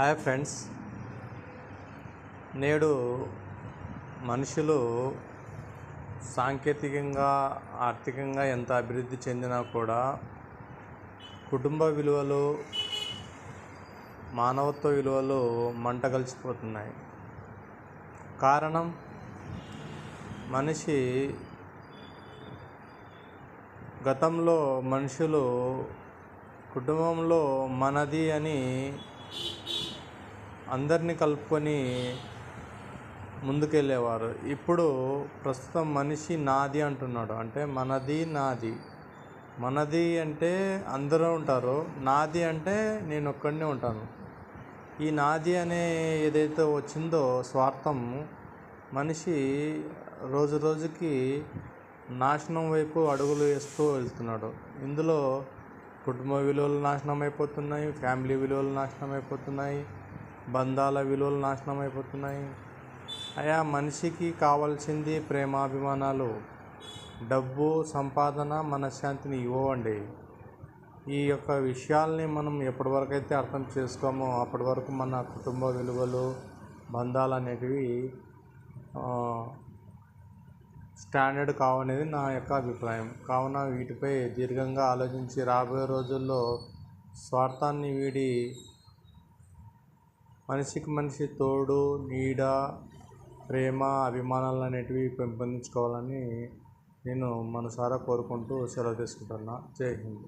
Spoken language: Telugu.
హాయ్ ఫ్రెండ్స్, నేడు మనుషులు సాంకేతికంగా ఆర్థికంగా ఎంత అభివృద్ధి చెందినా కూడా కుటుంబ విలువలు, మానవత్వ విలువలు మంట కలిసిపోతున్నాయి. కారణం, మనిషి గతంలో మనుషులు కుటుంబంలో మనది అని అందరినీ కలుపుకొని ముందుకెళ్ళేవారు. ఇప్పుడు ప్రస్తుతం మనిషి నాది అంటున్నాడు. అంటే మనది, నాది. మనది అంటే అందరూ ఉంటారు, నాది అంటే నేను ఒక్కడినే ఉంటాను. ఈ నాది అనే ఏదైతే వచ్చిందో స్వార్థం, మనిషి రోజు రోజుకి నాశనం వైపు అడుగులు వేస్తూ వెళ్తున్నాడు. ఇందులో కుటుంబ విలువలు నాశనం అయిపోతున్నాయి, ఫ్యామిలీ విలువలు నాశనం అయిపోతున్నాయి, బంధాల విలువలు నాశనం అయిపోతున్నాయి. మనిషికి కావాల్సింది ప్రేమాభిమానాలు, డబ్బు, సంపాదన మనశ్శాంతిని ఇవ్వండి. ఈ యొక్క విషయాల్ని మనం ఎప్పటి వరకు అయితే అర్థం చేసుకోమో అప్పటి వరకు మన కుటుంబ విలువలు, బంధాలు అనేటివి స్టాండర్డ్ కావనేది నా యొక్క అభిప్రాయం. కావున వీటిపై దీర్ఘంగా ఆలోచించి రాబోయే రోజుల్లో స్వార్థాన్ని వీడి మనిషికి మనిషి తోడు, నీడ, ప్రేమ, అభిమానాలు అనేటివి పెంపొందించుకోవాలని నేను మనసారా కోరుకుంటూ సెలవు తీసుకుంటున్నా. జై హింద్.